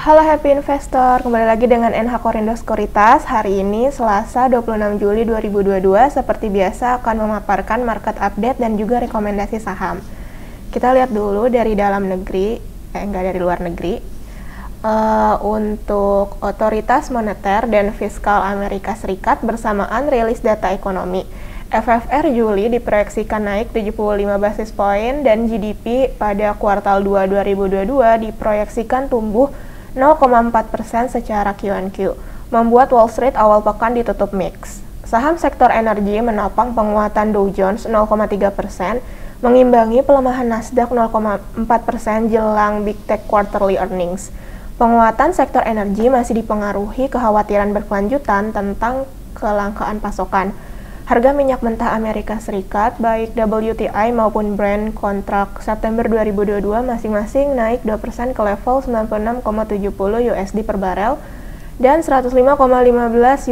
Halo Happy Investor, kembali lagi dengan NH Korindo Sekuritas. Hari ini Selasa 26 Juli 2022, seperti biasa akan memaparkan market update dan juga rekomendasi saham. Kita lihat dulu dari dalam negeri, enggak dari luar negeri. Untuk Otoritas Moneter dan Fiskal Amerika Serikat bersamaan rilis data ekonomi. FFR Juli diproyeksikan naik 75 basis poin dan GDP pada kuartal 2 2022 diproyeksikan tumbuh 0,4% secara Q&Q, membuat Wall Street awal pekan ditutup mix. Saham sektor energi menopang penguatan Dow Jones 0,3%, mengimbangi pelemahan Nasdaq 0,4% jelang Big Tech Quarterly Earnings. Penguatan sektor energi masih dipengaruhi kekhawatiran berkelanjutan tentang kelangkaan pasokan. Harga minyak mentah Amerika Serikat, baik WTI maupun Brent kontrak September 2022 masing-masing naik 2% ke level 96,70 USD per barel dan 105,15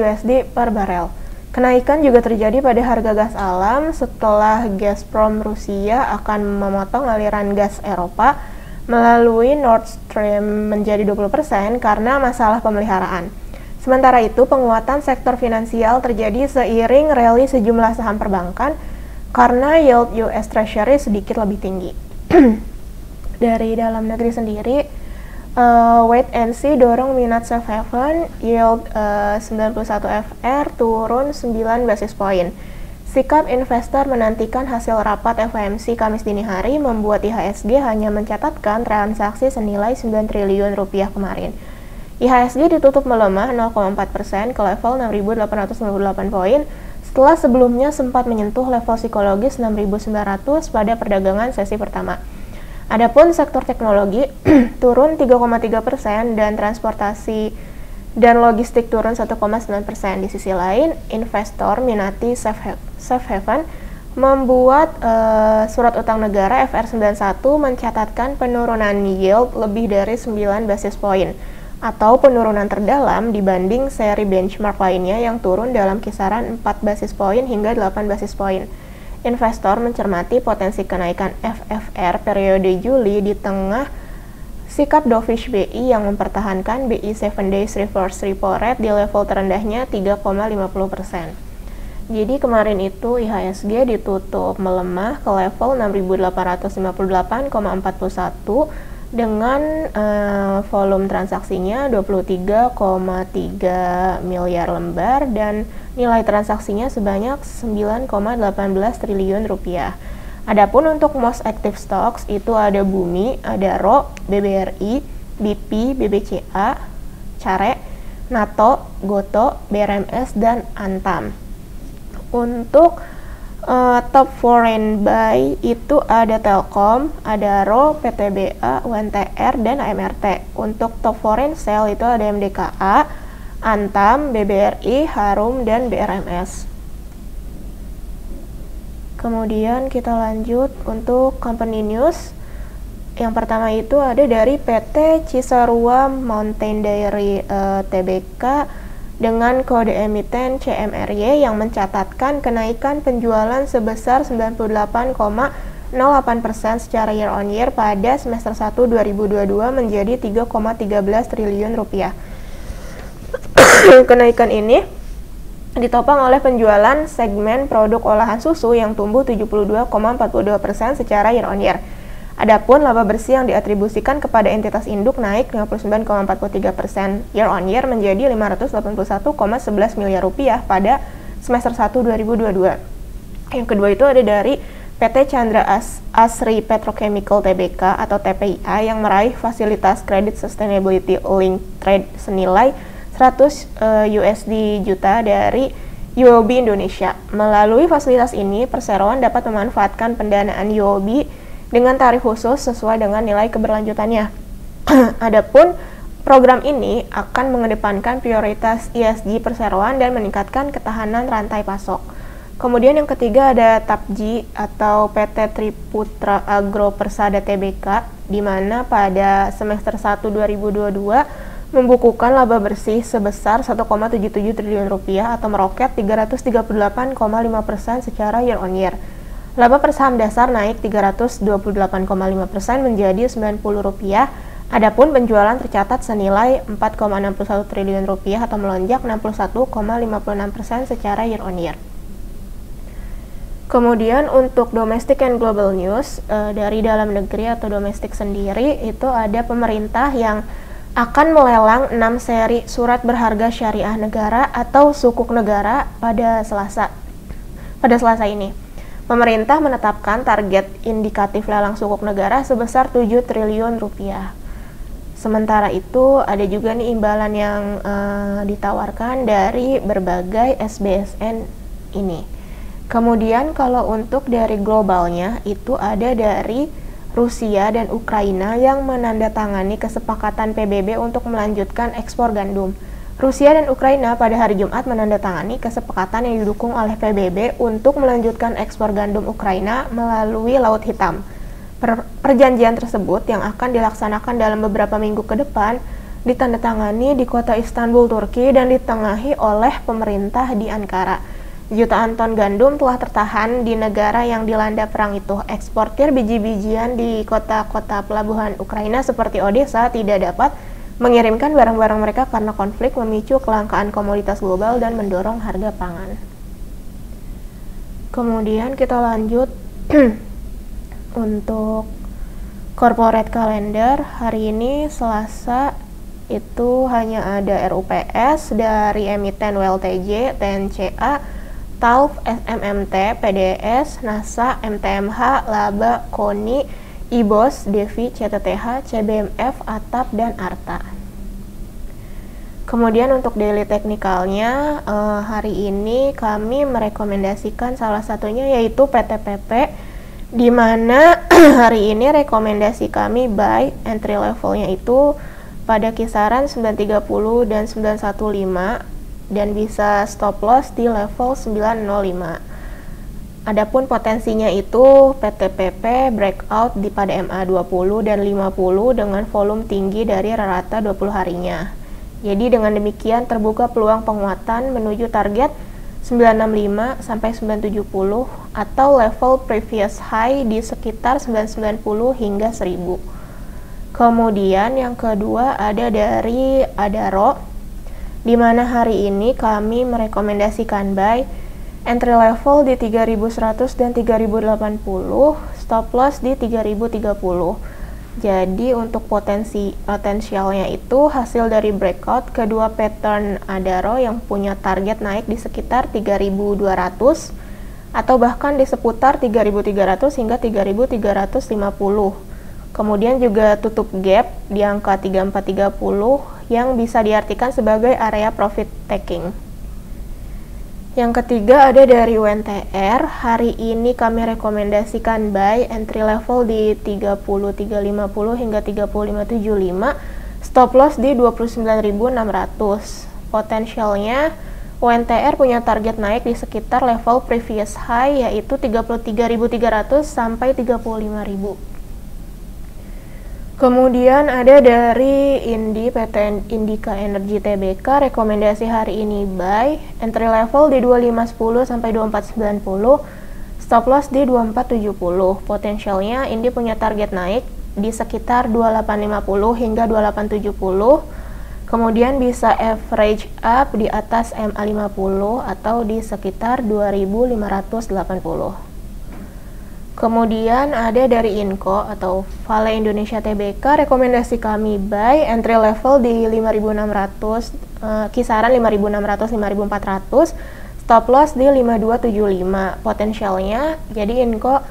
USD per barel. Kenaikan juga terjadi pada harga gas alam setelah Gazprom Rusia akan memotong aliran gas Eropa melalui Nord Stream menjadi 20% karena masalah pemeliharaan. Sementara itu, penguatan sektor finansial terjadi seiring rally sejumlah saham perbankan karena yield US Treasury sedikit lebih tinggi. Dari dalam negeri sendiri, wait and see dorong minat safe haven, yield 91 FR turun 9 basis point. Sikap investor menantikan hasil rapat FOMC Kamis dini hari membuat IHSG hanya mencatatkan transaksi senilai 9 triliun rupiah kemarin. IHSG ditutup melemah 0,4% ke level 6.858 poin setelah sebelumnya sempat menyentuh level psikologis 6.900 pada perdagangan sesi pertama. Adapun sektor teknologi turun 3,3% dan transportasi dan logistik turun 1,9%. Di sisi lain, investor minati safe haven membuat surat utang negara FR91 mencatatkan penurunan yield lebih dari 9 basis point atau penurunan terdalam dibanding seri benchmark lainnya yang turun dalam kisaran 4 basis point hingga 8 basis point. Investor mencermati potensi kenaikan FFR periode Juli di tengah sikap dovish BI yang mempertahankan BI 7 days reverse repo rate di level terendahnya 3,50%. Jadi kemarin itu IHSG ditutup melemah ke level 6.858,41 dengan volume transaksinya 23,3 miliar lembar dan nilai transaksinya sebanyak 9,18 triliun rupiah. Adapun untuk most active stocks itu ada Bumi, ada RO, BBRI, BP, BBCA, Care, NATO, Goto, BRMS, dan Antam. Untuk top foreign buy itu ada Telkom, ada RO, PTBA, UNTR, dan AMRT. Untuk top foreign sell itu ada MDKA, Antam, BBRI, Harum, dan BRMS. Kemudian kita lanjut untuk company news. Yang pertama itu ada dari PT Cisarua Mountain Dairy Tbk dengan kode emiten CMRY yang mencatatkan kenaikan penjualan sebesar 98,08% secara year on year pada semester 1 2022 menjadi 3,13 triliun rupiah. Kenaikan ini ditopang oleh penjualan segmen produk olahan susu yang tumbuh 72,42% secara year on year. Adapun laba bersih yang diatribusikan kepada entitas induk naik 59,43% year on year menjadi 581,11 miliar rupiah pada semester 1 2022. Yang kedua itu ada dari PT Chandra Asri Petrochemical Tbk atau TPIA yang meraih fasilitas kredit Sustainability Linked Trade senilai 100 USD juta dari UOB Indonesia. Melalui fasilitas ini, perseroan dapat memanfaatkan pendanaan UOB dengan tarif khusus sesuai dengan nilai keberlanjutannya. Adapun program ini akan mengedepankan prioritas ESG perseroan dan meningkatkan ketahanan rantai pasok. Kemudian yang ketiga ada TAPJI atau PT Triputra Agro Persada Tbk, di mana pada semester 1 2022 membukukan laba bersih sebesar 1,77 triliun rupiah atau meroket 338,5% secara year on year. Laba per saham dasar naik 328,5% menjadi Rp90. Adapun penjualan tercatat senilai 4,61 triliun rupiah atau melonjak 61,56% secara year on year. Kemudian untuk domestic and global news, dari dalam negeri atau domestik sendiri, itu ada pemerintah yang akan melelang 6 seri surat berharga syariah negara atau sukuk negara pada Selasa ini. Pemerintah menetapkan target indikatif lelang sukuk negara sebesar 7 triliun rupiah. Sementara itu ada juga nih imbalan yang ditawarkan dari berbagai SBSN ini. Kemudian kalau untuk dari globalnya itu ada dari Rusia dan Ukraina yang menandatangani kesepakatan PBB untuk melanjutkan ekspor gandum. Rusia dan Ukraina pada hari Jumat menandatangani kesepakatan yang didukung oleh PBB untuk melanjutkan ekspor gandum Ukraina melalui Laut Hitam. Perjanjian tersebut yang akan dilaksanakan dalam beberapa minggu ke depan ditandatangani di kota Istanbul, Turki dan ditengahi oleh pemerintah di Ankara. Jutaan ton gandum telah tertahan di negara yang dilanda perang itu. Eksportir biji-bijian di kota-kota pelabuhan Ukraina seperti Odessa tidak dapat mengirimkan barang-barang mereka karena konflik memicu kelangkaan komoditas global dan mendorong harga pangan. Kemudian kita lanjut untuk corporate calendar. Hari ini Selasa itu hanya ada RUPS dari emiten WLTJ, TNCA, TALF, SMMT, PDS, NASA, MTMH, Laba, KONI, IBOS, Devi, CTTH, CBMF, ATAP, dan ARTA. Kemudian untuk daily technicalnya, hari ini kami merekomendasikan salah satunya yaitu PTPP, di mana hari ini rekomendasi kami buy entry levelnya itu pada kisaran 930 dan 915 dan bisa stop loss di level 905. Adapun potensinya itu PTPP breakout di pada MA20 dan 50 dengan volume tinggi dari rata 20 harinya. Jadi dengan demikian terbuka peluang penguatan menuju target 965 sampai 970 atau level previous high di sekitar 990 hingga 1000. Kemudian yang kedua ada dari Adaro, di mana hari ini kami merekomendasikan buy entry level di 3100 dan 3080, stop loss di 3030. Jadi untuk potensialnya itu hasil dari breakout kedua pattern Adaro yang punya target naik di sekitar 3200 atau bahkan di seputar 3300 hingga 3350. Kemudian juga tutup gap di angka 3430 yang bisa diartikan sebagai area profit taking. Yang ketiga ada dari UNTR. Hari ini kami rekomendasikan buy entry level di 30350 hingga 30575, stop loss di 29600. Potensialnya UNTR punya target naik di sekitar level previous high yaitu 33300 sampai 35000. Kemudian ada dari PT Indika Energy Tbk, rekomendasi hari ini buy, entry level di 2510 sampai 2490, stop loss di 2470. Potensialnya Indi punya target naik di sekitar 2850 hingga 2870. Kemudian bisa average up di atas MA50 atau di sekitar 2580. Kemudian ada dari Inco atau Vale Indonesia Tbk, rekomendasi kami buy entry level di 5.600, kisaran 5.600-5.400, stop loss di 5.275. Potensialnya jadi Inco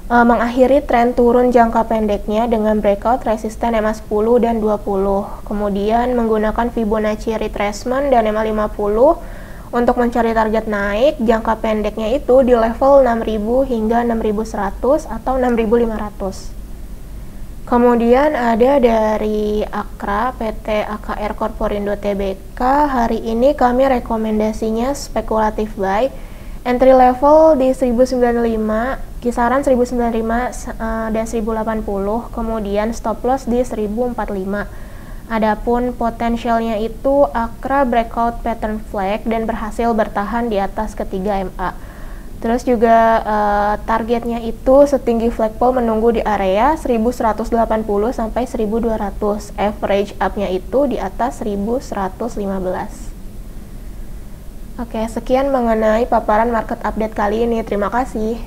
mengakhiri tren turun jangka pendeknya dengan breakout resisten MA10 dan 20. Kemudian menggunakan Fibonacci retracement dan MA50 untuk mencari target naik jangka pendeknya itu di level 6.000 hingga 6.100 atau 6.500. Kemudian ada dari Akra, PT AKR Corporindo Tbk. Hari ini kami rekomendasinya spekulatif buy, entry level di 1095, kisaran 1095 dan 1080, kemudian stop loss di 1045. Adapun potensialnya itu Akra breakout pattern flag dan berhasil bertahan di atas ketiga MA. Terus juga targetnya itu setinggi flagpole menunggu di area 1180 sampai 1200. Average up-nya itu di atas 1115. Oke, sekian mengenai paparan market update kali ini. Terima kasih.